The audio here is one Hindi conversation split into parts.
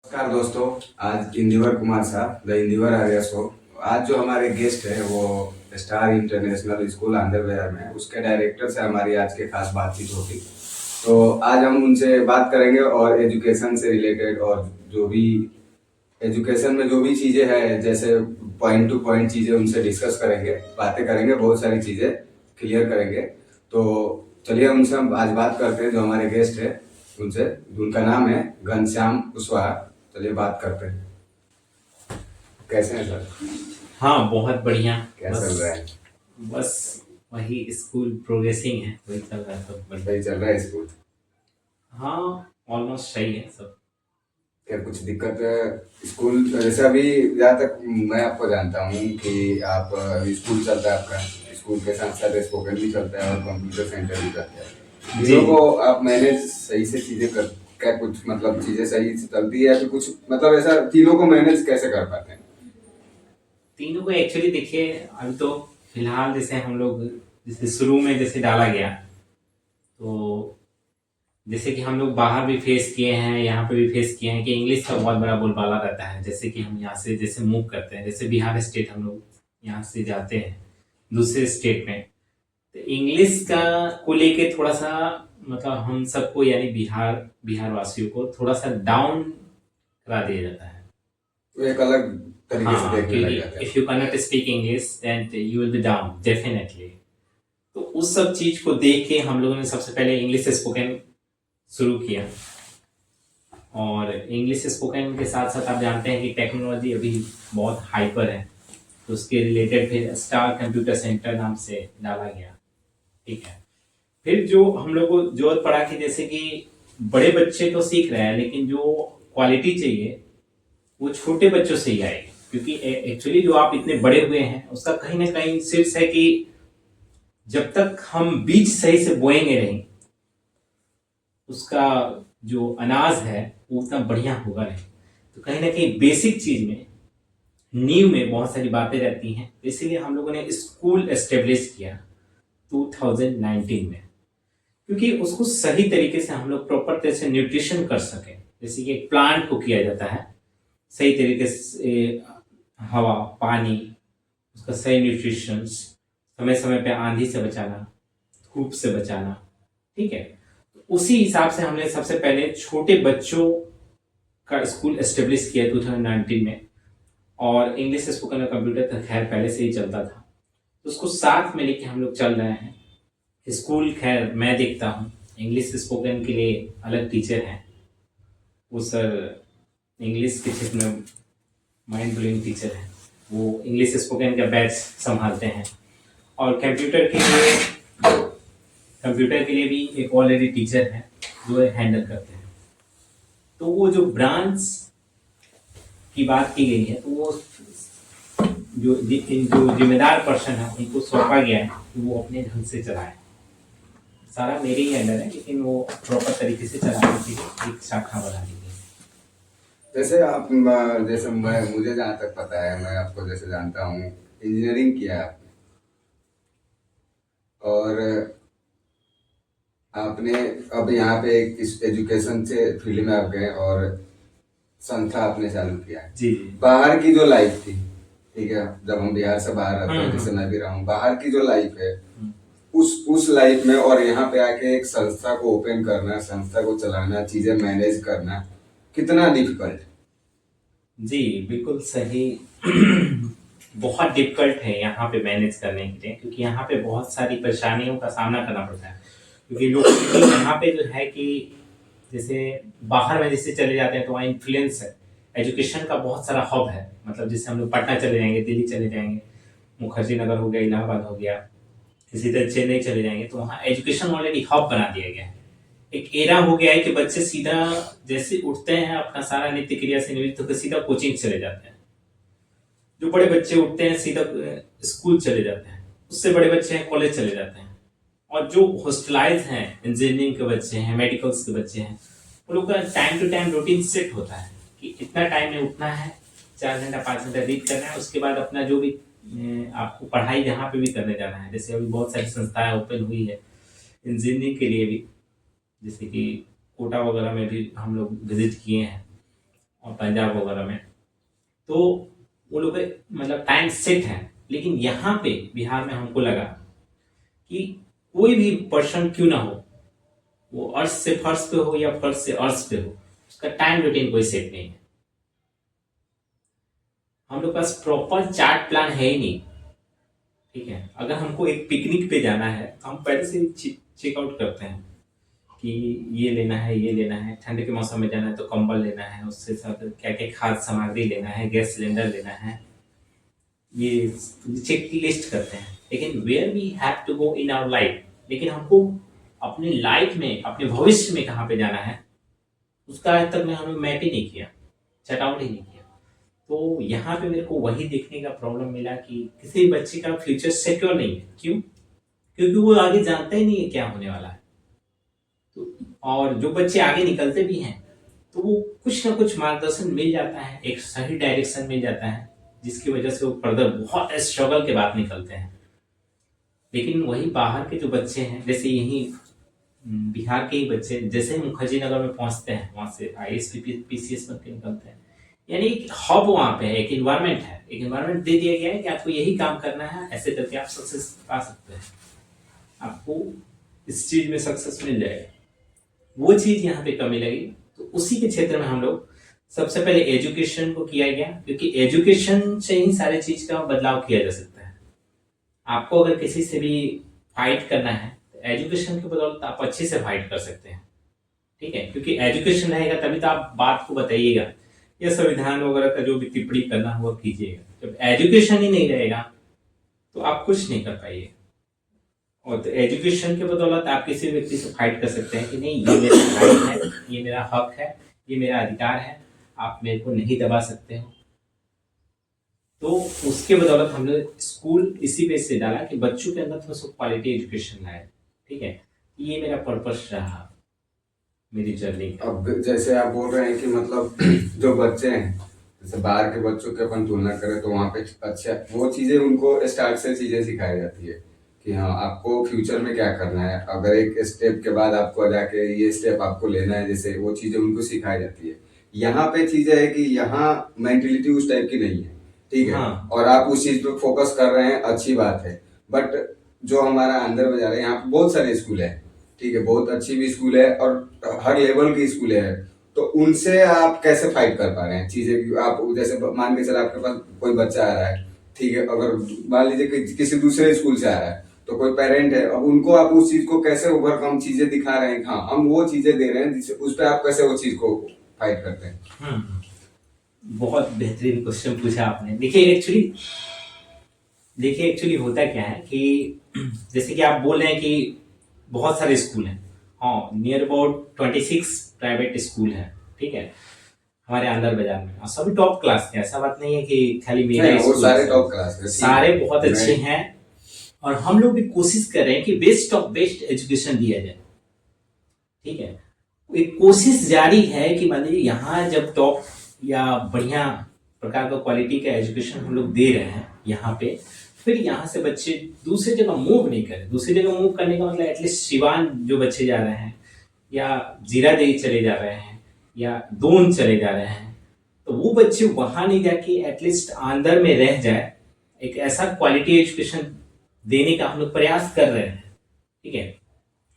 नमस्कार दोस्तों। आज इंदिवर कुमार साहब द इंदिवर आर्या शो। आज जो हमारे गेस्ट है वो स्टार इंटरनेशनल स्कूल अंडरवेयर में उसके डायरेक्टर से हमारी आज के खास बातचीत होगी। तो आज हम उनसे बात करेंगे और एजुकेशन से रिलेटेड और जो भी एजुकेशन में जो भी चीजें हैं जैसे पॉइंट टू पॉइंट चीजें उनसे डिस्कस करेंगे, बातें करेंगे, बहुत सारी चीजें क्लियर करेंगे। तो चलिए उनसे हम आज बात करते हैं जो हमारे गेस्ट है उनसे। उनका नाम है घनश्याम कुशवाहा। चलिए बात करते हैं। कैसे हैं सर? हाँ, बहुत बढ़िया। क्या बस चल रहा है? बस वही स्कूल प्रोग्रेसिंग है, वही चल रहा है सब बढ़िया। सही चल रहा है स्कूल? हाँ, ऑलमोस्ट सही है सब। क्या कुछ दिक्कत है स्कूल? जैसे अभी जहाँ तक मैं आपको जानता हूँ कि आप स्कूल चलता है आपका, स्कूल के साथ साथ स्पोकन भी चलता है और कंप्यूटर सेंटर भी करता है। जी। तीनों को आप मैनेज सही से चीजें कर क्या कुछ मतलब चीजें सही से चलती है या फिर कुछ मतलब ऐसा तीनों को मैनेज कैसे कर पाते हैं? तीनों को एक्चुअली देखिए, अभी तो फिलहाल जैसे हम लोग जैसे शुरू में जैसे डाला गया, तो जैसे कि हम लोग बाहर भी फेस किए हैं, यहाँ पे भी फेस किए हैं कि इंग्लिश का बहुत बड़ा बोलबाला रहता है। जैसे कि हम यहाँ से जैसे मूव करते हैं, जैसे बिहार स्टेट हम लोग यहाँ से जाते हैं दूसरे स्टेट में, तो इंग्लिश का को लेके थोड़ा सा मतलब हम सबको यानी बिहार वासियों को थोड़ा सा डाउन करा दिया जाता है। तो एक अलग तरीके से हाँ, देखने क्योंकि लग जाते हैं। If you can not speak English then you will be down definitely. तो उस सब चीज को देख के हम लोगों ने सबसे पहले इंग्लिश स्पोकन शुरू किया। और इंग्लिश स्पोकन के साथ साथ आप जानते हैं कि टेक्नोलॉजी अभी बहुत हाइपर है, तो उसके रिलेटेड फिर स्टार कंप्यूटर सेंटर नाम से डाला गया। ठीक है। फिर जो हम लोग को जरूरत पड़ा कि जैसे कि बड़े बच्चे तो सीख रहे हैं, लेकिन जो क्वालिटी चाहिए वो छोटे बच्चों से ही आएगी। क्योंकि एक्चुअली जो आप इतने बड़े हुए हैं उसका कहीं ना कहीं शीर्ष है कि जब तक हम बीज सही से बोएंगे नहीं, उसका जो अनाज है वो उतना बढ़िया होगा नहीं। तो कहीं ना कहीं बेसिक चीज में, नींव में बहुत सारी बातें रहती हैं। इसीलिए हम लोगों ने स्कूल एस्टेब्लिश किया 2019 में, क्योंकि उसको सही तरीके से हम लोग प्रॉपर तरह से न्यूट्रिशन कर सकें। जैसे कि एक प्लांट को किया जाता है सही तरीके से, हवा पानी, उसका सही न्यूट्रिशन, समय समय पे आंधी से बचाना, धूप से बचाना। ठीक है। तो उसी हिसाब से हमने सबसे पहले छोटे बच्चों का स्कूल एस्टेब्लिश किया 2019 में। और इंग्लिश स्पोकन और कंप्यूटर तो खैर पहले से ही चलता था, तो उसको साथ में लेके हम लोग चल रहे हैं। स्कूल खैर मैं देखता हूँ, इंग्लिश स्पोकन के लिए अलग टीचर हैं, वो सर इंग्लिश के क्षेत्र में माइंड ब्लोइंग टीचर हैं। वो इंग्लिश स्पोकन का बैच संभालते हैं। और कंप्यूटर के लिए भी एक ऑलरेडी टीचर है जो हैंडल करते हैं। तो वो जो ब्रांच की बात की गई है, तो वो जो जिम्मेदार पर्सन है उनको सौंपा गया है कि वो अपने ढंग से चलाए। सारा मेरे ही अंडर है, लेकिन वो प्रॉपर तरीके से चलाने के लिए एक शाखा बना दी गई। जैसे आप जैसे मैं मुझे जहाँ तक पता है, मैं आपको जैसे जानता हूँ, इंजीनियरिंग किया है आपने और आपने अब यहाँ पे इस एजुकेशन से फील्ड में आप गए और संस्था आपने चालू किया है। जी। बाहर की जो लाइफ थी, ठीक है, जब हम बिहार से बाहर रहते हैं, जैसे हम्म। मैं भी रहा हूँ, बाहर की जो लाइफ है उस लाइफ में और यहाँ पे आके एक संस्था को ओपन करना, संस्था को चलाना, चीजें मैनेज करना कितना डिफिकल्ट? जी बिल्कुल सही। बहुत डिफिकल्ट है यहाँ पे मैनेज करने के लिए, क्योंकि यहाँ पे बहुत सारी परेशानियों का सामना करना पड़ता है। क्योंकि लोग यहाँ पे जो है कि जैसे बाहर में जैसे चले जाते हैं तो वहाँ इन्फ्लुएंस है, एजुकेशन का बहुत सारा हब है। मतलब जैसे हम लोग पटना चले जाएंगे, दिल्ली चले जाएंगे, मुखर्जी नगर हो गया, इलाहाबाद हो गया, इसी तरह चेन्नई चले जाएंगे, तो वहाँ एजुकेशन ऑलरेडी हब बना दिया गया है। एक एरा हो गया है कि बच्चे सीधा जैसे उठते हैं अपना सारा नित्य क्रिया से निवृत्त होकर सीधा कोचिंग चले जाते हैं। जो बड़े बच्चे उठते हैं सीधा स्कूल चले जाते हैं, उससे बड़े बच्चे हैं कॉलेज चले जाते हैं। और जो हॉस्टलाइज हैं, इंजीनियरिंग के बच्चे हैं, मेडिकल्स के बच्चे हैं, उन लोग का time to time routine set होता है कि इतना टाइम में उठना है, 4 घंटा 5 घंटा रीड करना है, उसके बाद अपना जो भी आपको पढ़ाई जहाँ पे भी करने जाना है। जैसे अभी बहुत सारी संस्थाएं ओपन हुई है इंजीनियरिंग के लिए भी, जैसे कि कोटा वगैरह में भी हम लोग विजिट किए हैं। और पंजाब वगैरह में, तो वो लोग मतलब टाइम सेट है। लेकिन यहाँ पे बिहार में हमको लगा कि कोई भी पर्सन क्यों ना हो, वो अर्श से फर्श पे हो या फर्श से अर्श पे हो, उसका टाइम रूटीन कोई सेट नहीं है। हम लोग पास प्रॉपर चार्ट प्लान है ही नहीं। ठीक है, अगर हमको एक पिकनिक पे जाना है तो हम पहले से चेकआउट करते हैं कि ये लेना है, ये लेना है, ठंड के मौसम में जाना है तो कंबल लेना है, उससे साथ क्या क्या खाद्य सामग्री लेना है, गैस सिलेंडर लेना है, ये चेक लिस्ट करते हैं। लेकिन where we have to go in our life, लेकिन हमको अपने लाइफ में, अपने भविष्य में कहाँ पे जाना है, उसका आज तक हमने मैप ही नहीं किया, चेक आउट ही नहीं किया। तो यहाँ पे मेरे को वही देखने का प्रॉब्लम मिला कि किसी बच्चे का फ्यूचर सिक्योर नहीं है। क्यों? क्योंकि वो आगे जानता ही नहीं है क्या होने वाला है। तो और जो बच्चे आगे निकलते भी हैं तो वो कुछ ना कुछ मार्गदर्शन मिल जाता है, एक सही डायरेक्शन मिल जाता है, जिसकी वजह से वो फर्दर बहुत स्ट्रगल के बाद निकलते हैं। लेकिन वही बाहर के जो बच्चे हैं, जैसे यही बिहार के ही बच्चे, जैसे मुखर्जी नगर में पहुंचते हैं वहां से IAS PCS बन के निकलते हैं। यानी एक हब वहां पे है, एक इन्वायरमेंट है, एक इन्वायरमेंट दे दिया गया है कि आपको यही काम करना है, ऐसे करके आप सक्सेस पा सकते हैं, आपको इस चीज में सक्सेस मिल जाएगा। वो चीज यहाँ पे कमी लगी। तो उसी के क्षेत्र में हम लोग सबसे पहले एजुकेशन को किया गया, क्योंकि एजुकेशन से ही सारे चीज का बदलाव किया जा सकता है। आपको अगर किसी से भी फाइट करना है तो एजुकेशन के बदौलत आप अच्छे से फाइट कर सकते हैं। ठीक है, क्योंकि एजुकेशन रहेगा तभी तो आप बात को बताइएगा, या संविधान वगैरह का जो भी टिप्पणी करना हुआ कीजिएगा। जब एजुकेशन ही नहीं रहेगा तो आप कुछ नहीं कर पाइए। और तो एजुकेशन के बदौलत आप किसी व्यक्ति से फाइट कर सकते हैं कि नहीं, ये मेरा राइट है, ये मेरा हक है, ये मेरा अधिकार है, आप मेरे को नहीं दबा सकते हो। तो उसके बदौलत हमने स्कूल इसी बेस से डाला कि बच्चों के अंदर थोड़ा सा क्वालिटी एजुकेशन लाए। ठीक है, ये मेरा पर्पस रहा मेरी जर्नी का। अब जैसे आप बोल रहे हैं कि मतलब जो बच्चे हैं, जैसे बाहर के बच्चों की अपन तुलना करें तो वहाँ पे अच्छा वो चीजें उनको स्टार्ट से चीजें सिखाई जाती है कि हाँ आपको फ्यूचर में क्या करना है, अगर एक स्टेप के बाद आपको जाके ये स्टेप आपको लेना है, जैसे वो चीजें उनको सिखाई जाती है। यहाँ पे चीजें है कि यहाँ मेंटेलिटी उस टाइप की नहीं है। ठीक है, हाँ। और आप उस चीज पे फोकस कर रहे हैं, अच्छी बात है। बट जो हमारा अंदर बाजार है, यहाँ पे बहुत सारे स्कूल है। ठीक है, बहुत अच्छी भी स्कूल है और हर लेवल की स्कूल है। तो उनसे आप कैसे फाइट कर पा रहे हैं चीजें? आप जैसे मान के चलो आपके पास कोई बच्चा आ रहा है, ठीक है, अगर मान लीजिए कि किसी दूसरे स्कूल से आ रहा है तो कोई पेरेंट है, अब उनको आप उस चीज को कैसे ओवरकम चीजें दिखा रहे हैं, हाँ हम वो चीजें दे रहे हैं जिससे उस पर आप कैसे वो चीज को फाइट करते हैं? बहुत बेहतरीन क्वेश्चन पूछा आपने। देखिए एक्चुअली होता क्या है कि जैसे कि आप बोल रहे हैं कि बहुत सारे स्कूल हैं। हाँ, नियर अबाउट 26 प्राइवेट स्कूल हैं। ठीक है, हमारे अंदर बाजार में, और सभी टॉप क्लास के। ऐसा बात नहीं है कि खाली मेरा वो स्कूल सारे है। टॉप क्लास के, सारे बहुत अच्छे हैं, और हम लोग भी कोशिश कर रहे हैं कि बेस्ट ऑफ बेस्ट एजुकेशन दिया जाए। ठीक है, एक कोशिश जारी है कि मान लीजिए यहाँ जब टॉप या बढ़िया प्रकार का क्वालिटी का एजुकेशन हम लोग दे रहे हैं यहाँ पे, फिर यहाँ से बच्चे दूसरी जगह मूव नहीं करें। दूसरी जगह मूव करने का मतलब एटलीस्ट सिवान जो बच्चे जा रहे हैं, या जीरादेई चले जा रहे हैं, या दोन चले जा रहे हैं, तो वो बच्चे वहां नहीं जाके एटलीस्ट अंदर में रह जाए। एक ऐसा क्वालिटी एजुकेशन देने का हम लोग प्रयास कर रहे हैं। ठीक है,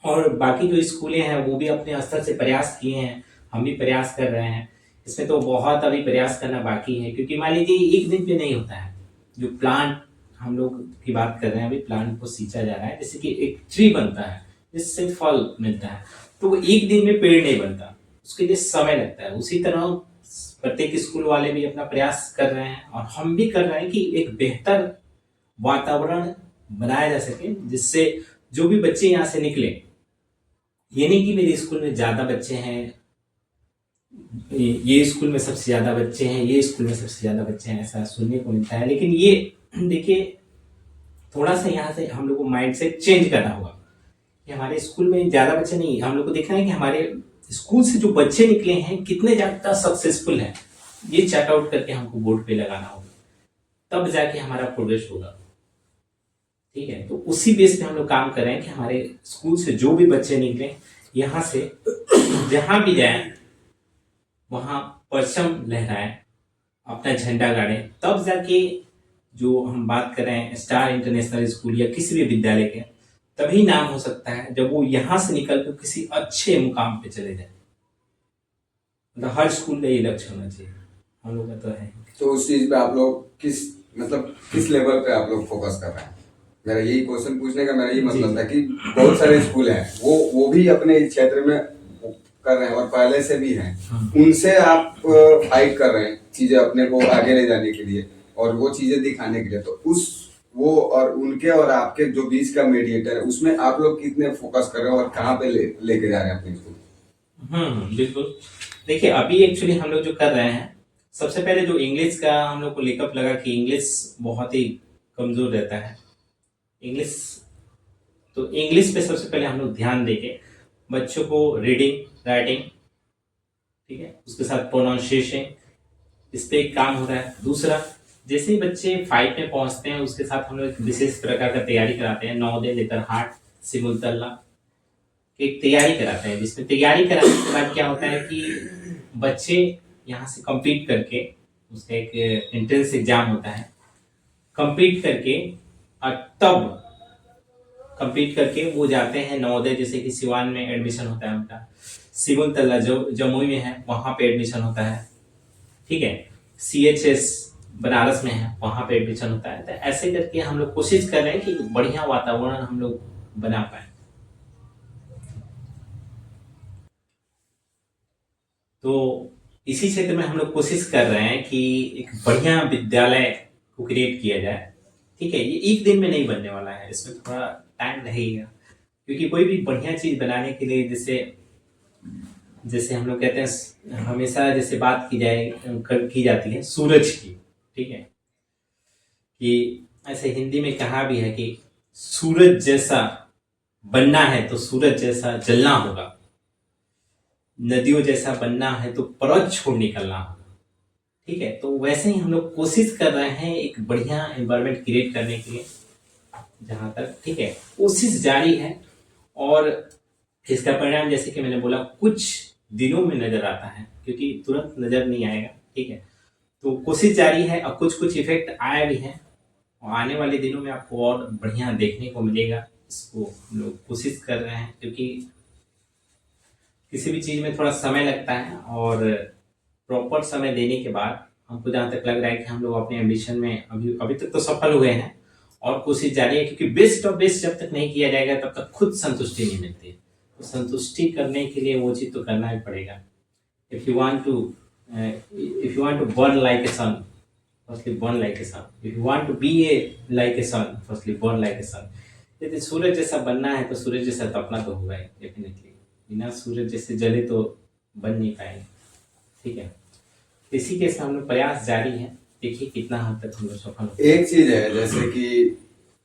और बाकी जो स्कूलें हैं वो भी अपने स्तर से प्रयास किए हैं, हम भी प्रयास कर रहे हैं। इसमें तो बहुत अभी प्रयास करना बाकी है, क्योंकि मान लीजिए एक दिन पे नहीं होता है। जो प्लांट हम लोग की बात कर रहे हैं, अभी प्लांट को सींचा जा रहा है, जैसे कि एक ट्री बनता है जिससे फल मिलता है, तो वो एक दिन में पेड़ नहीं बनता, उसके लिए समय लगता है। उसी तरह प्रत्येक स्कूल वाले भी अपना प्रयास कर रहे हैं, और हम भी कर रहे हैं कि एक बेहतर वातावरण बनाया जा सके, जिससे जो भी बच्चे यहाँ से निकले, ये नहीं कि मेरे स्कूल में ज्यादा बच्चे हैं, ये स्कूल में सबसे ज्यादा बच्चे हैं, ये स्कूल में सबसे ज्यादा बच्चे हैं, ऐसा सुनने को मिलता है। लेकिन ये देखिए, थोड़ा सा यहाँ से हम लोग को माइंड सेट चेंज करना होगा कि हमारे स्कूल में ज्यादा बच्चे नहीं, हम लोग को देखना है कि हमारे स्कूल से जो बच्चे निकले हैं कितने ज्यादा सक्सेसफुल हैं। ये चेक आउट करके हमको बोर्ड पे लगाना होगा, तब जाके हमारा प्रोग्रेस होगा। ठीक है, तो उसी बेस पे हम लोग काम कर रहे हैं कि हमारे स्कूल से जो भी बच्चे निकले, यहाँ से जहां भी जाएं वहां परचम लहराएं, अपना झंडा गाड़ें, तब जाके जो हम बात कर रहे हैं स्टार इंटरनेशनल स्कूल या किसी भी विद्यालय के, तभी नाम हो सकता है जब वो यहाँ से निकल कर किसी अच्छे मुकाम पे चले जाए। मतलब हर स्कूल का ये लक्ष्य होना चाहिए, हम लोग का तो है। तो उस चीज पे आप लोग किस लेवल पे आप लोग फोकस कर रहे हैं? मेरा यही क्वेश्चन पूछने का मेरा यही मतलब था कि बहुत सारे स्कूल हैं वो भी अपने क्षेत्र में कर रहे हैं और पहले से भी हैं, उनसे आप फाइट कर रहे हैं चीजें अपने को आगे ले जाने के लिए और वो चीजें दिखाने के लिए, तो वो और उनके और आपके जो बीच का मीडिएटर है उसमें आप लोग कितने फोकस कर रहे हैं और कहाँ पे लेके जा रहे हैं अपने स्कूल? बिल्कुल। देखिए अभी एक्चुअली हम लोग जो कर रहे हैं, सबसे पहले जो इंग्लिश का हम लोग को लेकअप लगा कि इंग्लिश बहुत ही कमजोर रहता है इंग्लिश, तो इंग्लिश पे सबसे पहले हम लोग ध्यान देके बच्चों को रीडिंग राइटिंग, ठीक है, उसके साथ प्रोनाउंसिएशन, इस पे एक काम हो रहा है। दूसरा, जैसे ही बच्चे 5 में पहुंचते हैं उसके साथ हम लोग एक विशेष प्रकार का तैयारी कराते हैं, नवोदय नेतरहाट सिमुलतला एक तैयारी कराते हैं, जिसमें तैयारी कराने के बाद क्या होता है कि बच्चे यहाँ से compete करके, उसका एक एंट्रेंस एग्जाम होता है, compete करके और तब compete करके वो जाते हैं नवोदय, जैसे कि सिवान में एडमिशन होता है उनका, सिमुलतला जो जमुई में है वहाँ पे एडमिशन होता है, ठीक है, CHS बनारस में है वहाँ पे एडमिशन होता है। तो ऐसे करके हम लोग कोशिश कर रहे हैं कि बढ़िया वातावरण हम लोग बना पाए। तो इसी क्षेत्र में हम लोग कोशिश कर रहे हैं कि एक बढ़िया विद्यालय को क्रिएट किया जाए, ठीक है। ये एक दिन में नहीं बनने वाला है, इसमें थोड़ा टाइम लगेगा, क्योंकि कोई भी बढ़िया चीज बनाने के लिए जैसे हम लोग कहते हैं हमेशा जैसे बात की जाती है सूरज की, ठीक है, कि ऐसे हिंदी में कहा भी है कि सूरज जैसा बनना है तो सूरज जैसा जलना होगा, नदियों जैसा बनना है तो पर्वत छोड़ निकलना होगा, ठीक है। तो वैसे ही हम लोग कोशिश कर रहे हैं एक बढ़िया एनवायरनमेंट क्रिएट करने के लिए, जहां तक, ठीक है, कोशिश जारी है और इसका परिणाम जैसे कि मैंने बोला कुछ दिनों में नजर आता है, क्योंकि तुरंत नजर नहीं आएगा, ठीक है। तो कोशिश जारी है और कुछ इफेक्ट आया भी है और आने वाले दिनों में आपको और बढ़िया देखने को मिलेगा। इसको हम लोग कोशिश कर रहे हैं, क्योंकि किसी भी चीज में थोड़ा समय लगता है और प्रॉपर समय देने के बाद हमको जहाँ तक लग रहा है कि हम लोग अपने एम्बिशन में अभी तक तो सफल हुए हैं और कोशिश जारी है, क्योंकि बेस्ट ऑफ बेस्ट जब तक नहीं किया जाएगा तब तक खुद संतुष्टि नहीं मिलती। तो संतुष्टि करने के लिए वो चीज तो करना ही पड़ेगा। If you want to burn like a sun, firstly burn like a sun. If you want to be a like a sun, firstly burn like a sun. यदि सूरज जैसा बनना है तो सूरज जैसा तपना तो होगा ही डेफिनेटली, बिना सूरज जैसे जले तो बन नहीं पाएंगे, ठीक है। इसी के साथ हम लोग प्रयास जारी है, देखिए कितना हद तक हम लोग सफल होते हैं। एक चीज है जैसे कि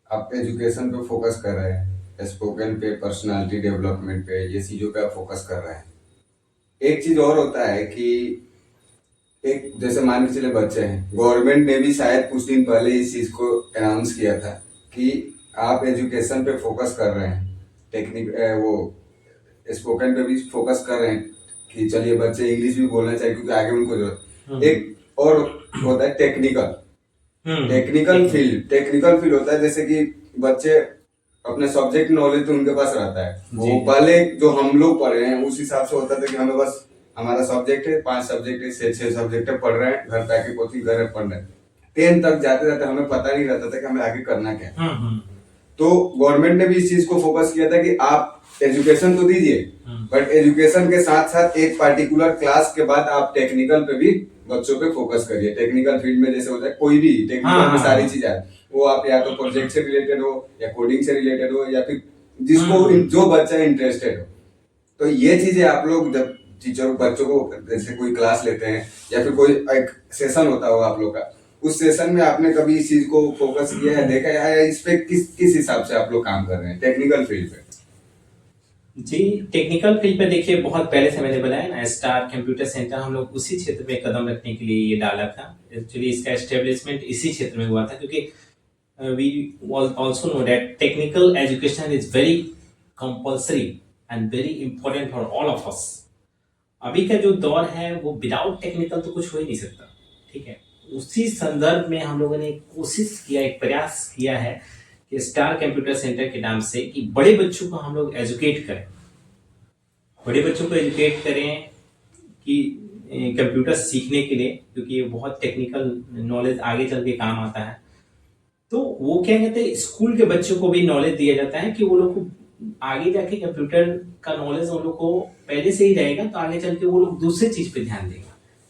आप एजुकेशन पे फोकस कर रहे हैं, स्पोकन पे, पर्सनालिटी डेवलपमेंट पे, ये चीजों पे आप फोकस कर रहे हैं। एक चीज और होता है कि एक जैसे मान के चले बच्चे हैं, गवर्नमेंट ने भी शायद कुछ दिन पहले इस चीज को अनाउंस किया था कि आप एजुकेशन पे फोकस कर रहे हैं, टेक्निक वो स्पोकन पे भी फोकस कर रहे हैं कि चलिए बच्चे इंग्लिश भी बोलना चाहिए क्योंकि आगे उनको जो एक और होता है टेक्निकल फील्ड होता है, जैसे कि बच्चे अपने सब्जेक्ट नॉलेज तो उनके पास रहता है, वो पहले जो हम लोग पढ़े हैं उस हिसाब से होता था कि हमें बस हमारा सब्जेक्ट है, 5 सब्जेक्ट है, 6 सब्जेक्ट है, पढ़ रहे हैं, घर पे आके पोथी घर पढ़ रहे हैं। 10 तक जाते जाते हमें पता नहीं रहता था कि हमें आगे करना क्या है। तो गवर्नमेंट ने भी इस चीज को फोकस किया था कि आप एजुकेशन तो दीजिए, बट एजुकेशन के साथ साथ एक पार्टिकुलर क्लास के बाद आप टेक्निकल पे भी बच्चों पे फोकस करिए। टेक्निकल फील्ड में जैसे होता है कोई भी टेक्निकल में सारी चीजें है, वो आप या तो प्रोजेक्ट से रिलेटेड हो या कोडिंग से रिलेटेड हो या फिर जिसको जो बच्चा इंटरेस्टेड हो। तो ये चीजें आप लोग जब टीचर बच्चों को जैसे कोई क्लास लेते हैं या फिर कोई एक सेशन होता होगा आप लोग का, उस सेशन में आपने कभी इस चीज को फोकस किया है, देखा है इस पे किस हिसाब से आप लोग काम कर रहे हैं टेक्निकल फील्ड पे? जी, टेक्निकल फील्ड पे देखिए बहुत पहले से मैंने बताया ना, स्टार कंप्यूटर सेंटर हम लोग उसी क्षेत्र में कदम रखने के लिए ये डाला था। एक्चुअली इसका एस्टेब्लिशमेंट इसी क्षेत्र में हुआ था, क्योंकि we also know that technical education is very compulsory and very important for all of us. अभी का जो दौर है वो विदाउट टेक्निकल तो कुछ हो ही नहीं सकता, ठीक है। उसी संदर्भ में हम लोगों ने कोशिश किया, एक प्रयास किया है कि स्टार कंप्यूटर सेंटर के नाम से कि बड़े बच्चों को हम लोग एजुकेट करें, बड़े बच्चों को एजुकेट करें कि कंप्यूटर सीखने के लिए, क्योंकि ये बहुत टेक्निकल नॉलेज आगे चल के काम आता है। तो वो क्या कहते हैं, स्कूल के बच्चों को भी नॉलेज दिया जाता है कि वो लोग को आगे जाके कंप्यूटर का नॉलेज उन लोग को पहले से ही रहेगा, तो आगे चल के वो लोग दूसरे चीज पे ध्यान देंगे।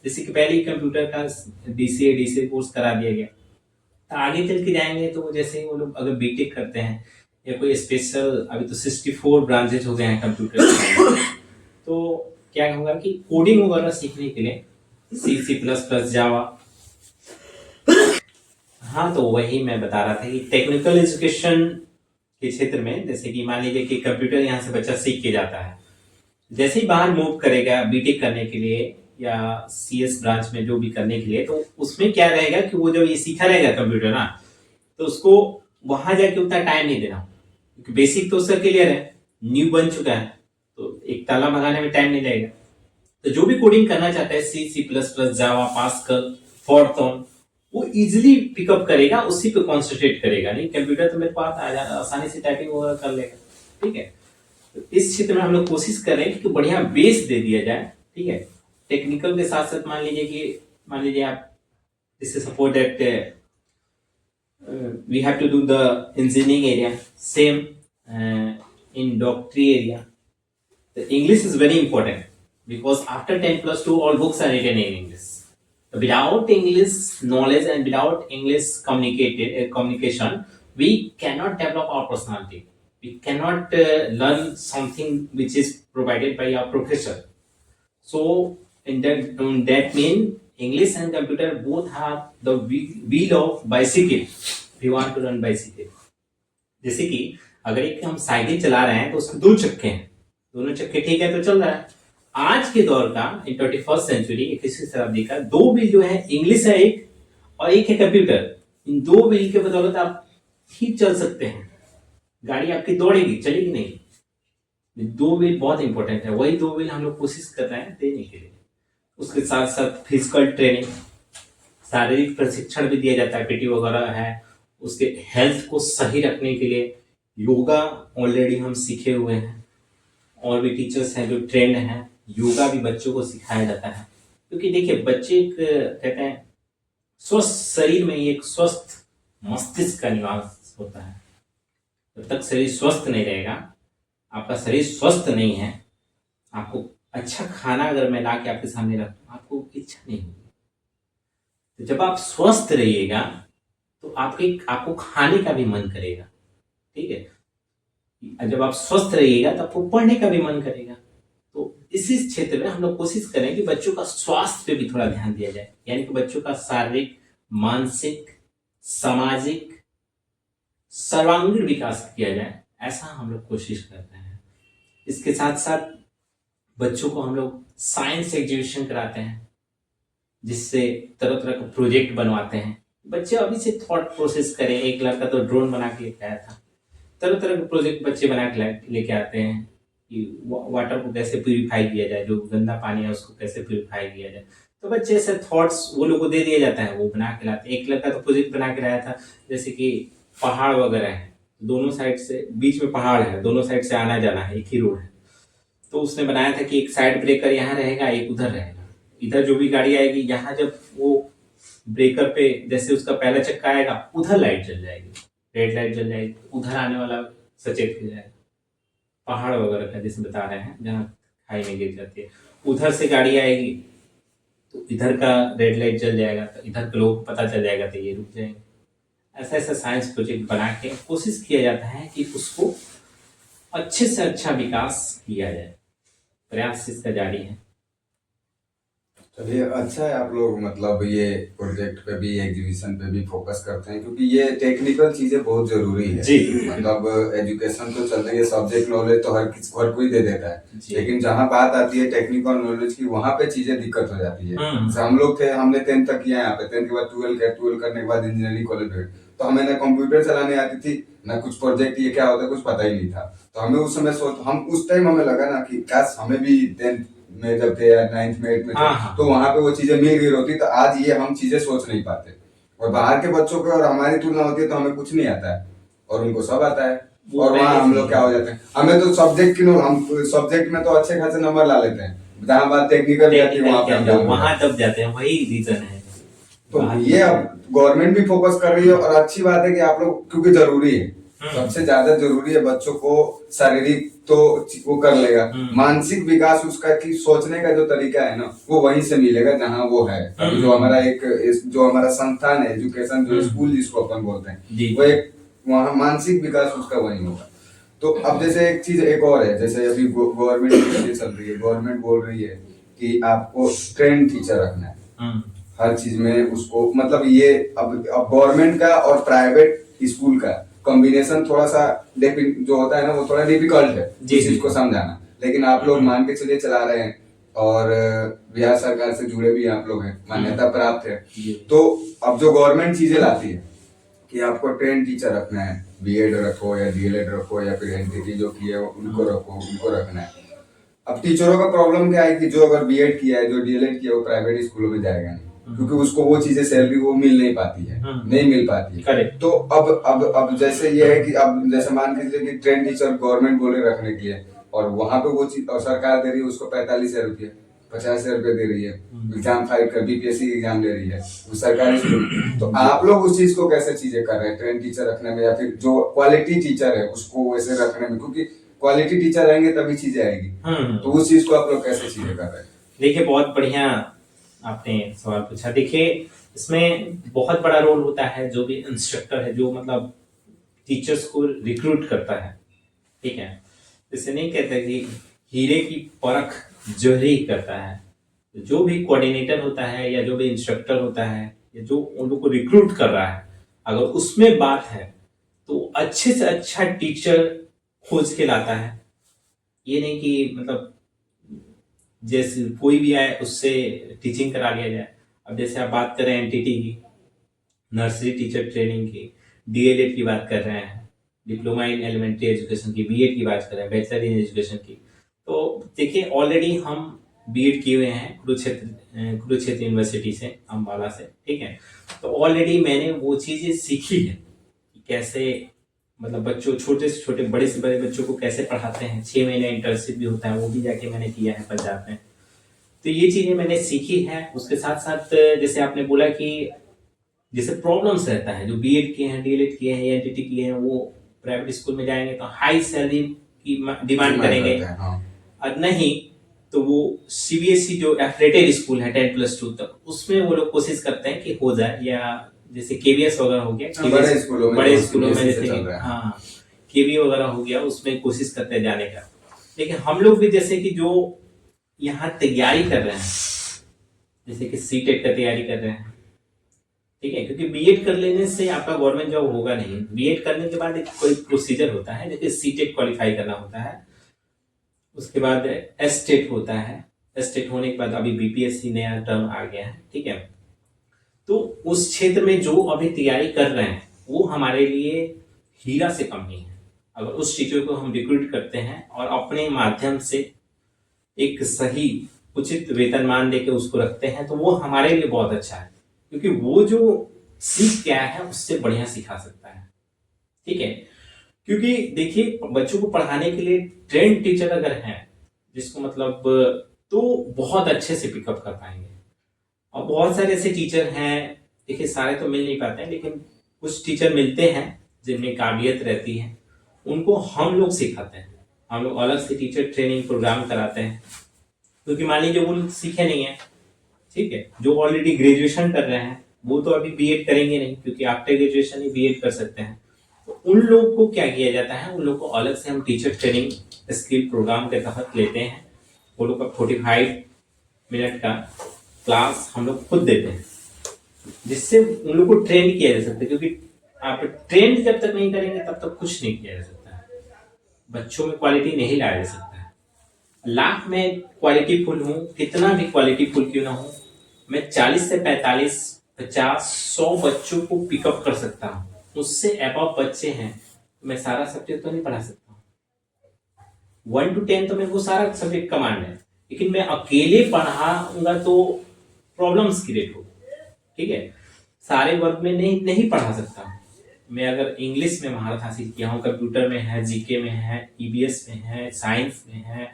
जैसे कि पहले ही कंप्यूटर का डीसीए कोर्स करा दिया गया, तो आगे चल के जाएंगे तो जैसे ही वो लोग अगर बीटेक करते हैं या कोई स्पेशल, अभी तो 64 ब्रांचेज हो गए हैं कंप्यूटर के, तो क्या होगा कि कोडिंग वगैरह सीखने के लिए C++, जावा। हाँ, तो वही मैं बता रहा था कि टेक्निकल एजुकेशन के क्षेत्र में, जैसे कि मान लीजिए कि कंप्यूटर यहाँ से बच्चा सीख के जाता है, जैसे ही बाहर मूव करेगा बीटेक करने के लिए या CS ब्रांच में जो भी करने के लिए, तो उसमें क्या रहेगा कि वो जब ये सीखा रहेगा कंप्यूटर ना, तो उसको वहां जाके उतना टाइम नहीं देना, क्योंकि बेसिक तो उसका क्लियर है, न्यू बन चुका है, तो एक ताला भगाने में टाइम नहीं लगेगा। तो जो भी कोडिंग करना चाहता है C++, जावा, पास्कल, फोर्थन, वो इजीली पिकअप करेगा, उसी पे कॉन्सेंट्रेट करेगा। नहीं, कंप्यूटर तो मेरे पास आ जाता, आसानी से टाइपिंग वगैरह कर लेगा, ठीक है। तो इस क्षेत्र में हम लोग कोशिश कर रहे हैं कि बढ़िया बेस दे दिया जाए, ठीक है। टेक्निकल के साथ साथ मान लीजिए आप, जैसे suppose that we have to do the engineering area, same in डॉक्टरी area, the English is very important because after 10+2 all books are written in English. Without English knowledge and without English communication, we cannot develop our personality. We cannot learn something which is provided by our professor. So in that mean English and computer both have the wheel of bicycle. We want to run bicycle. जैसे कि अगर एक हम साइकिल चला रहे हैं तो उसके दो चक्के हैं, दोनों चक्के ठीक है तो चल रहा है। आज के दौर का, इन 21st सेंचुरी, 21वीं शताब्दी का, दो व्हील जो है, इंग्लिश है एक और एक है कंप्यूटर। इन दो व्हील के बदौलत आप ही चल सकते हैं, गाड़ी आपकी दौड़ेगी, चलेगी नहीं। दो व्हील बहुत इंपॉर्टेंट है, वही दो व्हील हम लोग कोशिश कर रहे हैं देने के लिए। उसके साथ साथ फिजिकल ट्रेनिंग, शारीरिक प्रशिक्षण भी दिया जाता है, पीटी वगैरह है। उसके हेल्थ को सही रखने के लिए योगा ऑलरेडी हम सीखे हुए हैं, और भी टीचर्स हैं जो ट्रेंड हैं, योगा भी बच्चों को सिखाया जाता है। क्योंकि देखिए, बच्चे कहते हैं स्वस्थ शरीर में ही एक स्वस्थ मस्तिष्क का निवास होता है। जब तक शरीर स्वस्थ नहीं रहेगा, आपका शरीर स्वस्थ नहीं है, आपको अच्छा खाना अगर मैं ला के आपके सामने रखूं, आपको इच्छा नहीं होगी। तो जब आप स्वस्थ रहिएगा तो आपको खाने का भी मन करेगा, ठीक है। जब आप स्वस्थ रहिएगा तो आपको पढ़ने का भी मन करेगा। तो इसी क्षेत्र में हम लोग कोशिश करें कि बच्चों का स्वास्थ्य पे भी थोड़ा ध्यान दिया जाए, यानी कि बच्चों का शारीरिक, मानसिक, सामाजिक, सर्वांगीण विकास किया जाए, ऐसा हम लोग कोशिश करते हैं। इसके साथ साथ बच्चों को हम लोग साइंस एग्जीबिशन कराते हैं, जिससे तरह तरह का प्रोजेक्ट बनवाते हैं। बच्चे अभी से थॉट प्रोसेस करें। एक लड़का तो ड्रोन बना के लेके आया था, तरह तरह के प्रोजेक्ट बच्चे बना के लेके आते हैं कि वाटर को कैसे प्यूरिफाई किया जाए, जो गंदा पानी है उसको कैसे प्यूरिफाई किया जाए। तो बच्चे ऐसे थॉट्स वो लोग को दे दिया जाता है, वो बना के लाते हैं। एक लड़का तो प्रोजेक्ट बना के लाया था, जैसे कि पहाड़ वगैरह है, दोनों साइड से, बीच में पहाड़ है, दोनों साइड से आना जाना है, एक ही रोड है। तो उसने बनाया था कि एक साइड ब्रेकर यहाँ रहेगा, एक उधर रहेगा। इधर जो भी गाड़ी आएगी, यहाँ जब वो ब्रेकर पे जैसे उसका पहला चक्का आएगा, उधर लाइट जल जाएगी, रेड लाइट जल जाएगी, उधर आने वाला सचेत हो जाएगा। पहाड़ वगैरह का जैसे बता रहे हैं, जहाँ खाई में गिर जाती है, उधर से गाड़ी आएगी तो इधर का रेड लाइट जल जाएगा, तो इधर के लोग पता चल जाएगा तो ये रुक जाएंगे। ऐसा ऐसा साइंस प्रोजेक्ट बना के कोशिश किया जाता है कि उसको अच्छे से अच्छा विकास किया जाए। प्रयास इसका जारी है। चलिए, अच्छा है आप लोग मतलब ये प्रोजेक्ट पे भी, एग्जीबिशन पे भी फोकस करते हैं, क्योंकि ये टेक्निकल चीजें बहुत जरूरी है जी। मतलब एजुकेशन तो चल रही है, सब्जेक्ट नॉलेज तो हर कोई दे देता है, लेकिन जहाँ बात आती है टेक्निकल नॉलेज की, वहाँ पे चीजें दिक्कत हो जाती है। जैसे हम लोग थे, हमने 10th तक किया यहाँ पे, 10th के बाद 12 करने के बाद इंजीनियरिंग कॉलेज में, तो हमें ना कंप्यूटर चलाने आती थी, ना कुछ प्रोजेक्ट ये क्या होता है कुछ पता ही नहीं था। तो हमें उस समय हम उस टाइम हमें लगा ना कि काश हमें भी 10th में जब थे या 9th में 8th में थे, हाँ, हाँ। तो वहां पे वो चीजें मिल गई होती, तो आज ये हम चीजें सोच नहीं पाते। और बाहर के बच्चों को और हमारी तुलना होती है तो हमें कुछ नहीं आता है और उनको सब आता है। वो और वहाँ पहले हम से लोग क्या हो जाते हैं, हमें तो सब्जेक्ट की हम सब्जेक्ट में तो अच्छे खासे नंबर ला लेते हैं, जहाँ बात टेक्निकल भी आती है वहां पे हम डाउन हो वहां जाते हैं। तब जाते हैं, वही रीजन है। तो बाहर ये अब गवर्नमेंट भी फोकस कर रही है और अच्छी बात है कि आप लोग, क्योंकि जरूरी है, सबसे ज्यादा जरूरी है बच्चों को। शारीरिक तो वो कर लेगा, मानसिक विकास उसका की सोचने का जो तरीका है ना वो वहीं से मिलेगा जहाँ वो है। अभी जो हमारा जो हमारा संस्थान है एजुकेशन, जो स्कूल जिसको अपन बोलते हैं, वो एक वहाँ मानसिक विकास उसका वहीं होगा। तो अब जैसे एक चीज एक और है, जैसे अभी गवर्नमेंट की चीजें चल रही है, गवर्नमेंट बोल रही है कि आपको ट्रेन टीचर रखना है हर चीज में उसको, मतलब ये अब गवर्नमेंट का और प्राइवेट स्कूल का कॉम्बिनेशन थोड़ा सा जो होता है ना वो थोड़ा डिफिकल्ट है इस चीज को समझाना, लेकिन आप लोग मान के चलिए चला रहे हैं और बिहार सरकार से जुड़े भी आप लोग हैं, मान्यता प्राप्त है। तो अब जो गवर्नमेंट चीजें लाती है कि आपको ट्रेन टीचर रखना है, बीएड रखो या डीएलएड रखो या फिर एनटीटी जो की है उनको रखो, उनको रखना है। अब टीचरों का प्रॉब्लम क्या है कि जो अगर बीएड किया है, जो डीएलएड किया है, वो प्राइवेट स्कूलों में जाएगा नहीं, क्योंकि उसको वो चीजें सैलरी वो मिल नहीं पाती है, नहीं मिल पाती है। तो अब जैसे ये है कि अब जैसे मान के चलिए कि ट्रेन टीचर गवर्नमेंट बोले रखने के लिए, और वहां पे वो चीज और सरकार दे रही है उसको 45,000 रुपये 50,000 रुपये दे रही है, एग्जाम फाइल कर बीपीएससी एग्जाम दे रही है वो सरकारी स्कूल। तो आप लोग उस चीज को कैसे चीजें कर रहे हैं ट्रेन टीचर रखने में, या फिर जो क्वालिटी टीचर है उसको वैसे रखने में, क्योंकि क्वालिटी टीचर रहेंगे तभी चीजें आएगी। तो उस चीज को आप लोग कैसे चीजें कर रहे हैं? देखिए, बहुत बढ़िया आपने सवाल पूछा। देखिए, इसमें बहुत बड़ा रोल होता है जो भी इंस्ट्रक्टर है, जो मतलब टीचर्स को रिक्रूट करता है, ठीक है। इसे नहीं कहते कि हीरे की परख जौहरी करता है। जो भी कोऑर्डिनेटर होता है या जो भी इंस्ट्रक्टर होता है या जो उन लोग को रिक्रूट कर रहा है, अगर उसमें बात है तो अच्छे से अच्छा टीचर खोज के लाता है। ये नहीं कि मतलब जैसे कोई भी आए उससे टीचिंग करा लिया जाए। अब जैसे आप बात कर रहे हैं एनटीटी की, नर्सरी टीचर ट्रेनिंग की, डीएलएड की बात कर रहे हैं, डिप्लोमा इन एलिमेंट्री एजुकेशन की, बीएड की बात कर रहे हैं, बैचलर इन एजुकेशन की। तो देखिए, ऑलरेडी हम बीएड किए हुए हैं कुरुक्षेत्र यूनिवर्सिटी से, अम्बाला से, ठीक है। तो ऑलरेडी मैंने वो चीजें सीखी है कि कैसे मतलब बच्चों, छोटे से छोटे बड़े से बड़े बच्चों को कैसे पढ़ाते हैं। 6 महीने इंटर्नशिप भी होता है, वो भी जाके मैंने किया है पंजाब में। तो ये चीजें मैंने सीखी है। उसके साथ साथ जैसे आपने बोला कि जैसे प्रॉब्लम्स रहता है, जो बीएड किए हैं, डीएलएड किए हैं या एनटीटी किए हैं, वो प्राइवेट स्कूल में जाएंगे तो हाई सैलरी की डिमांड करेंगे, और नहीं तो वो सीबीएसई जो एफिलिएटेड स्कूल है 10+2 तक, उसमें वो लोग कोशिश करते हैं कि हो जाए, या जैसे केवीएस वगैरह हो गया, बड़े स्कूलों में जैसे हाँ केवी वगैरह हो गया, उसमें कोशिश करते हैं जाने का। लेकिन हम लोग भी जैसे कि जो यहाँ तैयारी कर रहे हैं, जैसे कि सीटेट का तैयारी कर रहे हैं, ठीक है, क्योंकि बीएड कर लेने से आपका गवर्नमेंट जॉब होगा नहीं। बीएड करने के बाद एक कोई प्रोसीजर होता है, जैसे सीटेट क्वालिफाई करना होता है, उसके बाद एसटेट होता है, एसटेट होने के बाद अभी बीपीएससी नया टर्म आ गया है, ठीक है। तो उस क्षेत्र में जो अभी तैयारी कर रहे हैं वो हमारे लिए हीरा से कम नहीं है। अगर उस टीचर को हम रिक्रूट करते हैं और अपने माध्यम से एक सही उचित वेतनमान देके उसको रखते हैं, तो वो हमारे लिए बहुत अच्छा है, क्योंकि वो जो सीख क्या है उससे बढ़िया सिखा सकता है, ठीक है। क्योंकि देखिए, बच्चों को पढ़ाने के लिए ट्रेंड टीचर अगर हैं, जिसको मतलब तो बहुत अच्छे से पिकअप कर पाएंगे। और बहुत सारे ऐसे टीचर हैं, देखिए सारे तो मिल नहीं पाते हैं, लेकिन कुछ टीचर मिलते हैं जिनमें काबिलियत रहती है, उनको हम लोग सिखाते हैं। हम लोग अलग से टीचर ट्रेनिंग प्रोग्राम कराते हैं, क्योंकि मान लीजिए वो लोग सीखे नहीं है, ठीक है, जो ऑलरेडी ग्रेजुएशन कर रहे हैं वो तो अभी बीएड करेंगे नहीं, क्योंकि आफ्टर ग्रेजुएशन ही बीएड कर सकते हैं। तो उन लोग को क्या किया जाता है, उन लोग को अलग से हम टीचर ट्रेनिंग स्किल प्रोग्राम के तहत लेते हैं। वो लोग का 45 मिनट का क्लास हम लोग खुद देते हैं, जिससे उन लोग को ट्रेन किया जा सकता है, क्योंकि आप ट्रेन जब तक नहीं करेंगे तब तक कुछ नहीं किया जा सकता है। बच्चों में क्वालिटी नहीं लाया जा सकता है। लाख में क्वालिटी फुल हूँ, कितना भी क्वालिटी फुल क्यों ना हो, मैं 40 से 45, 50, 100 बच्चों को पिकअप कर सकता हूँ। उससे अबव बच्चे हैं तो मैं सारा सब्जेक्ट तो नहीं पढ़ा सकता हूँ। 1 to 10 तो मेरे को सारा सब्जेक्ट कमांड है, लेकिन मैं अकेले पढ़ाऊंगा तो प्रॉब्लम्स क्रिएट होगी। ठीक है, सारे वर्ग में नहीं नहीं पढ़ा सकता। मैं अगर इंग्लिश में महारत हासिल किया हूँ, कंप्यूटर में है, जीके में है, ईबीएस में है, साइंस में है,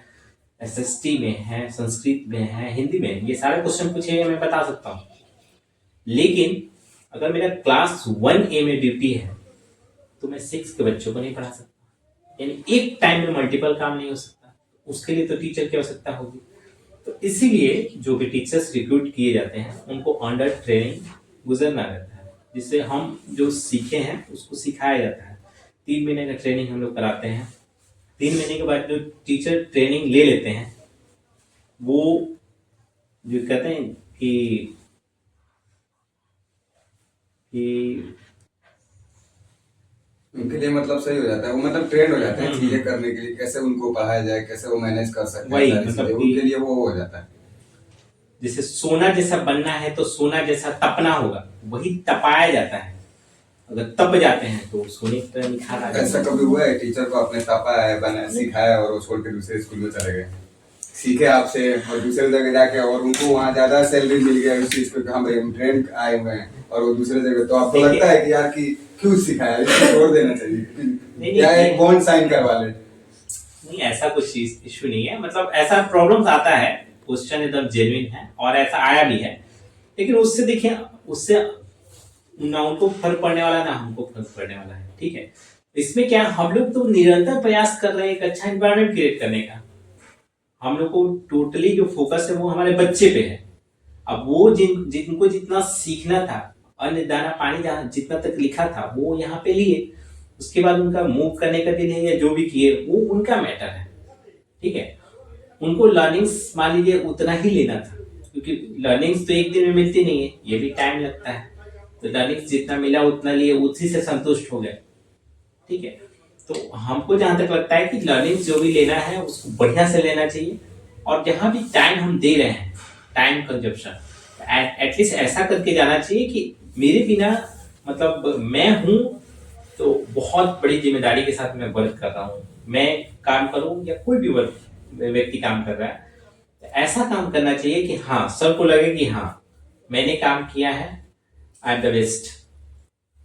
एसएसटी में है, संस्कृत में है, हिंदी में है, ये सारे क्वेश्चन पूछे मैं बता सकता हूँ। लेकिन अगर मेरा क्लास 1A में बीपी है तो मैं 6 के बच्चों को नहीं पढ़ा सकता, यानी एक टाइम में मल्टीपल काम नहीं हो सकता, उसके लिए तो टीचर की आवश्यकता होगी। तो इसीलिए जो भी टीचर्स रिक्रूट किए जाते हैं उनको अंडर ट्रेनिंग गुजरना रहता है, जिससे हम जो सीखे हैं उसको सिखाया जाता है। 3 महीने का ट्रेनिंग हम लोग कराते हैं। 3 महीने के बाद जो टीचर ट्रेनिंग ले लेते हैं वो जो कहते हैं कि उनके लिए मतलब सही हो जाता है, वो मतलब ट्रेंड हो जाते हैं चीजें करने के लिए, कैसे उनको पढ़ाया जाए, कैसे वो मैनेज कर सकते हैं वही, सारी मतलब चीजें, कि- उनके लिए वो हो जाता है। जैसे सोना जैसा बनना है तो सोना जैसा तपना होगा, वही तपाया जाता है। अगर तप जाते हैं तो सोने की तरह निखार आ जाता ऐसा है। कभी हुआ है टीचर को आपने तापा है, बना सिखाया और वो छोड़ के दूसरे स्कूल में चले गए, सीखे आपसे और दूसरे जगह जाके और उनको वहाँ ज्यादा सैलरी मिल गया उस चीज पे, हाँ भाई हम ट्रेंड आए हुए हैं, और वो दूसरे जगह, तो आपको देखिए- लगता है कि यार कि क्यों सिखाया, इसको छोड़ देना चाहिए, नहीं, या एक नहीं। बॉन्ड साइन करवा ले? नहीं, ऐसा कुछ इश्यू नहीं है, मतलब ऐसा प्रॉब्लम्स आता है, क्वेश्चन एकदम जेन्युइन है और ऐसा आया भी है। लेकिन उससे देखिए, उससे ना उनको फर्क पड़ने वाला ना हमको फर्क पड़ने वाला है। ठीक है, इसमें क्या, हम लोग तो निरंतर प्रयास कर रहे हैं एक अच्छा एनवायरनमेंट क्रिएट करने का। हम लोग को टोटली जो फोकस है वो हमारे बच्चे पे है। अब वो जिनको जितना सीखना था, अन्न दाना पानी जहाँ जितना तक लिखा था वो यहाँ पे लिए, उसके बाद उनका मूव करने का दिन है या जो भी किए वो उनका मैटर है। ठीक है, उनको लर्निंग्स मान लीजिए उतना ही लेना था, क्योंकि लर्निंग्स तो एक दिन में मिलती नहीं है, ये भी टाइम लगता है। तो लर्निंग्स जितना मिला उतना लिए, उसी से संतुष्ट हो गए। ठीक है, तो हमको जहां तक लगता है कि लर्निंग्स जो भी लेना है उसको बढ़िया से लेना चाहिए, और जहां भी टाइम हम दे रहे हैं, टाइम कंजप्शन एटलीस्ट ऐसा करके जाना चाहिए कि मेरे बिना, मतलब मैं हूं तो बहुत बड़ी जिम्मेदारी के साथ मैं वर्क कर रहा हूँ, मैं काम करूं या कोई भी वर्क व्यक्ति काम कर रहा है, तो ऐसा काम करना चाहिए कि हाँ सबको लगे कि हाँ मैंने काम किया है, आई एम द बेस्ट।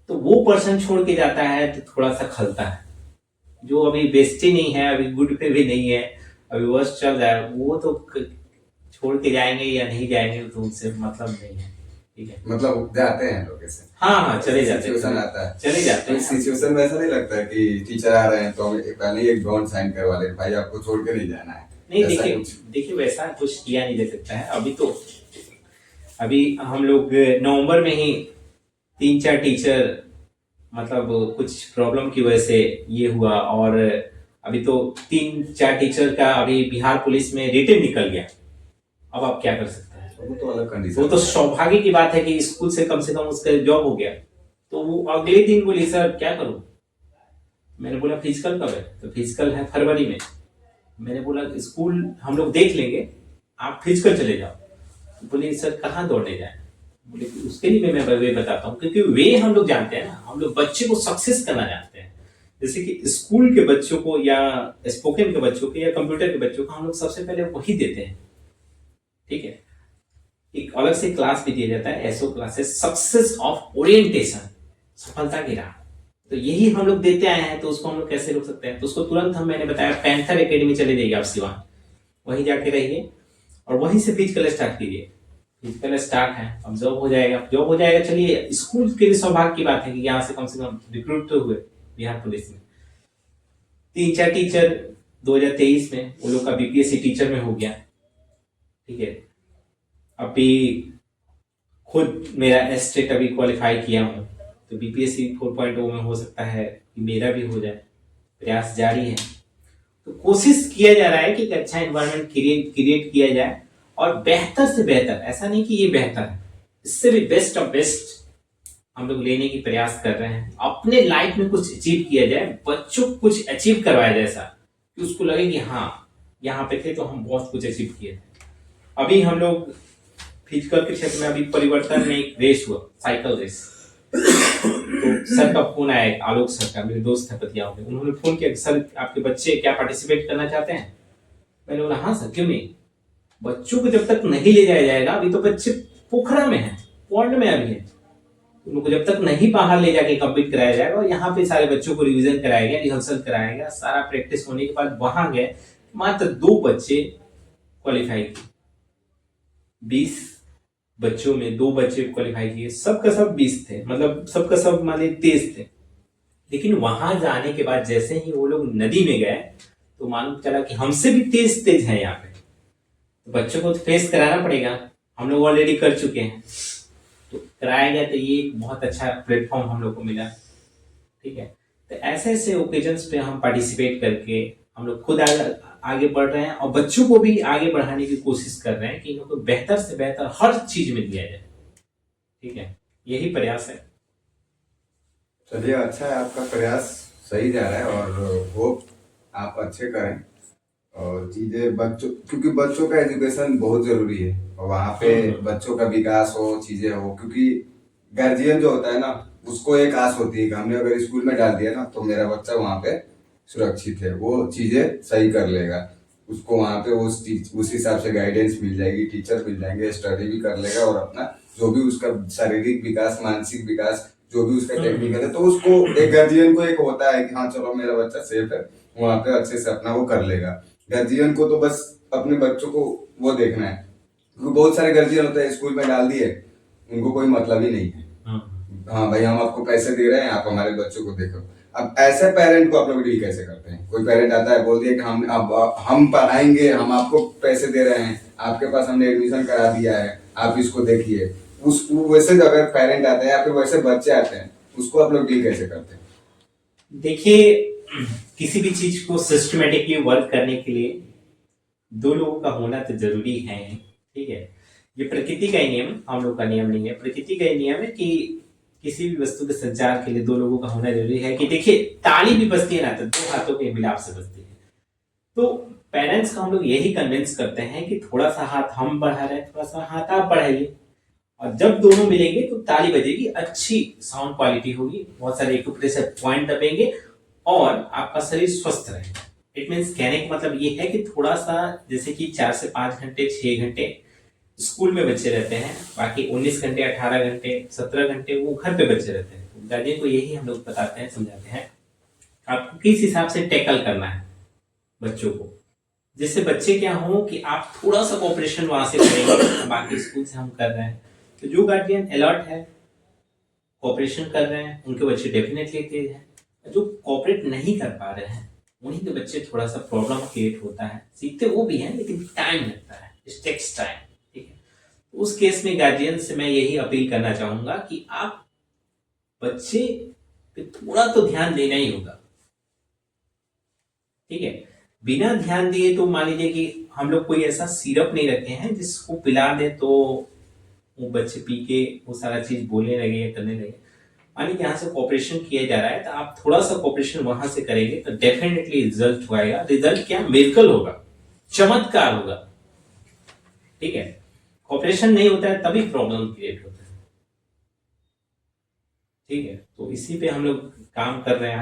तो वो पर्सन छोड़ के जाता है तो थोड़ा सा खलता है। जो अभी बेस्ट ही नहीं है, अभी गुड पे भी नहीं है, अभी वर्स्ट चल रहा है, वो तो छोड़ के जाएंगे या नहीं जाएंगे तो उनसे मतलब नहीं है। ठीक है, मतलब जाते हैं लोग ऐसे, हाँ हाँ चले जाते सिचुएशन हैं, आता है, चले जाते हैं। सिचुएशन में ऐसा नहीं लगता है कि टीचर आ रहे हैं तो हम पहले ही एक बॉन्ड साइन करवा ले, भाई आपको छोड़ के नहीं जाना है? नहीं, ऐसा देखिए कुछ? देखिए वैसा कुछ किया नहीं जा सकता है अभी। तो अभी हम लोग नवंबर में ही 3-4 टीचर, मतलब कुछ प्रॉब्लम की वजह से ये हुआ, और अभी तो 3-4 टीचर का अभी बिहार पुलिस में रिटन निकल गया। अब आप क्या कर सकते हैं, वो तो अलग कंडीशन, वो तो सौभाग्य की बात है कि स्कूल से कम उसका जॉब हो गया। तो वो अगले दिन बोली सर क्या करूं। मैंने बोला फिजिकल कब है, तो फिजिकल है फरवरी में। मैंने बोला स्कूल हम लोग देख लेंगे, आप फिजिकल चले जाओ। तो बोले सर कहाँ दौड़ने जाए। बोले उसके लिए मैं वे बताता हूँ, क्योंकि वे हम लोग जानते हैं ना, हम लोग बच्चे को सक्सेस करना जानते हैं। जैसे कि स्कूल के बच्चों को या स्पोकन के बच्चों को या कंप्यूटर के बच्चों को हम लोग सबसे पहले वही देते हैं। ठीक है, एक अलग से क्लास भी दिया जाता है, S O classes, success of orientation, सफलता की राह। तो यही हम लोग देते आए हैं, तो उसको हम लोग कैसे रोक सकते हैं। तो उसको तुरंत मैंने बताया पैंथर एकेडमी चले जाइए आप सिवान, वहीं जाके रहिए और वहीं से फिजिकल स्टार्ट कीजिए। फिजिकल स्टार्ट है, अब जॉब हो जाएगा, जॉब हो जाएगा। चलिए स्कूल के भी सौभाग्य की बात है कि यहाँ से कम रिक्रूट तो हुए बिहार पुलिस में 3-4 टीचर 2023 में, वो लोग का बीपीएससी टीचर में हो गया। ठीक है, अभी खुद मेरा एस्टेट अभी क्वालिफाई किया हूँ, तो बीपीएससी 4.0 में हो सकता है कि मेरा भी हो जाए, प्रयास जारी है। तो कोशिश किया जा रहा है कि एक अच्छा एनवायरनमेंट क्रिएट किया जाए, और बेहतर से बेहतर, ऐसा नहीं कि ये बेहतर है, इससे भी बेस्ट ऑफ बेस्ट हम लोग लेने की प्रयास कर रहे हैं। अपने लाइफ में कुछ अचीव किया जाए, बच्चों को कुछ अचीव करवाया जाए, ऐसा कि उसको लगे कि हाँ यहाँ पे थे तो हम बहुत कुछ अचीव किए थे। अभी हम लोग फिजिकल के क्षेत्र में अभी परिवर्तन में एक रेस हुआ, साइकिल रेस। तो सर का फोन आया, आलोक सर का, मेरे दोस्त है पतिया में, उन्होंने फोन किया सर आपके बच्चे क्या पार्टिसिपेट करना चाहते हैं। मैंने बोला हाँ सर क्यों नहीं। बच्चों को जब तक नहीं ले जाया जाएगा, अभी तो बच्चे पोखरा में है, पॉन्ड में अभी है, उनको जब तक नहीं बाहर ले जाके कंप्लीट कराया जाएगा, और यहाँ पे सारे बच्चों को रिवीजन कराया गया, रिहर्सल कराया गया, सारा प्रैक्टिस होने के बाद वहां गए, मात्र 2 बच्चे क्वालिफाई किए। 20 बच्चों में 2 बच्चे क्वालिफाई किए, सबका सब 20 थे, मतलब सबका सब माने 23 थे। लेकिन वहां जाने के बाद जैसे ही वो लोग नदी में गए तो मालूम चला कि हमसे भी तेज है यहाँ पे, तो बच्चों को फेस कराना पड़ेगा, हम लोग ऑलरेडी कर चुके हैं, तो कराया गया। तो ये एक बहुत अच्छा प्लेटफॉर्म हम लोग को मिला, ठीक है। तो ऐसे ऐसे ओकेजन्स पे हम पार्टिसिपेट करके हम लोग खुद आगे बढ़ रहे हैं, और बच्चों को भी आगे बढ़ाने की कोशिश कर रहे हैं कि इनको बेहतर से बेहतर हर चीज में दिया जाए, ठीक है, यही प्रयास है। चलिए, अच्छा है, आपका प्रयास सही जा रहा है और होप आप अच्छे करें और चीजें बच्चों, क्योंकि बच्चों का एजुकेशन बहुत जरूरी है और वहाँ पे बच्चों का विकास हो, चीजें हो, क्योंकि गार्जियन जो होता है ना, उसको एक आस होती है कि हमने अगर स्कूल में डाल दिया ना तो मेरा बच्चा वहाँ पे सुरक्षित है, वो चीजें सही कर लेगा, उसको वहाँ पे उस हिसाब से गाइडेंस मिल जाएगी, टीचर मिल जाएंगे, स्टडी भी कर लेगा और अपना जो भी उसका शारीरिक विकास, मानसिक विकास, जो भी उसका टेक्निकल है, तो उसको एक गार्जियन को एक होता है कि हाँ चलो मेरा बच्चा सेफ है, वहाँ पे अच्छे से अपना वो कर लेगा। गार्जियन को तो बस अपने बच्चों को वो देखना है, क्योंकि बहुत सारे गार्जियन होते हैं स्कूल में डाल दिए, उनको कोई मतलब ही नहीं है, हाँ भाई हम आपको पैसे दे रहे हैं, आप हमारे बच्चों को देखो। अब ऐसे पेरेंट को आप लोग डील कैसे करते हैं? कोई पेरेंट आता है, बोल दिया कि हम पढ़ाएंगे, हम आपको पैसे दे रहे हैं, आपके पास हमने एडमिशन करा दिया है, आप इसको देखिए, उस वैसे अगर पेरेंट आते हैं या फिर वैसे बच्चे आते हैं, उसको आप लोग डील कैसे करते हैं? देखिए, किसी भी चीज को सिस्टमेटिकली वर्क करने के लिए 2 लोगों का होना तो जरूरी है, ठीक है। ये प्रकृति का ही नियम, हम लोग का नियम नहीं है, प्रकृति का ही नियम है कि किसी भी वस्तु के संचार के लिए 2 लोगों का होना जरूरी है। कि देखिए, ताली भी बजती है ना तो 2 हाथों के मिलाप से बजती है। तो पेरेंट्स को हम लोग यही कन्विंस करते हैं कि थोड़ा सा हाथ हम बढ़ा रहे हैं, थोड़ा सा हाथ आप बढ़ाइए, और जब दोनों मिलेंगे तो ताली बजेगी, अच्छी साउंड क्वालिटी होगी, बहुत सारे एक्यूप्रेशर पॉइंट दबेंगे और आपका शरीर स्वस्थ रहेगा। इट मीन्स कहने का मतलब ये है कि थोड़ा सा, जैसे कि 4 से 5 घंटे 6 घंटे स्कूल में बच्चे रहते हैं, बाकी 19 घंटे 18 घंटे 17 घंटे वो घर पे बच्चे रहते हैं। तो गार्जियन को यही हम लोग बताते हैं, समझाते हैं आपको किस हिसाब से टैकल करना है बच्चों को, जिससे बच्चे क्या हो कि आप थोड़ा सा कोऑपरेशन वहां से करेंगे, बाकी स्कूल से हम कर रहे हैं। तो जो गार्जियन अलर्ट है, कोऑपरेशन कर रहे हैं, उनके बच्चे डेफिनेटली तेज हैं। जो कोऑपरेट नहीं कर पा रहे हैं उन्हीं के बच्चे थोड़ा सा प्रॉब्लम क्रिएट होता है। सीखते वो भी हैं लेकिन टाइम लगता है, इट टेक्स टाइम, ठीक है। तो उस केस में गार्जियन से मैं यही अपील करना चाहूंगा कि आप बच्चे पे थोड़ा तो ध्यान देना ही होगा, ठीक है। बिना ध्यान दिए तो मान लीजिए कि हम लोग कोई ऐसा सिरप नहीं रखे हैं जिसको पिला दे तो वो बच्चे पी के वो सारा चीज बोलने लगे या करने लगे। मान लीजिए यहाँ से कोऑपरेशन किया जा रहा है तो आप थोड़ा सा कोऑपरेशन वहां से करेंगे तो डेफिनेटली रिजल्ट होगा। रिजल्ट क्या, मिरेकल होगा, चमत्कार होगा, ठीक है। कोऑपरेशन नहीं होता है तभी प्रॉब्लम क्रिएट होता है, ठीक है। तो इसी पे हम लोग काम कर रहे हैं।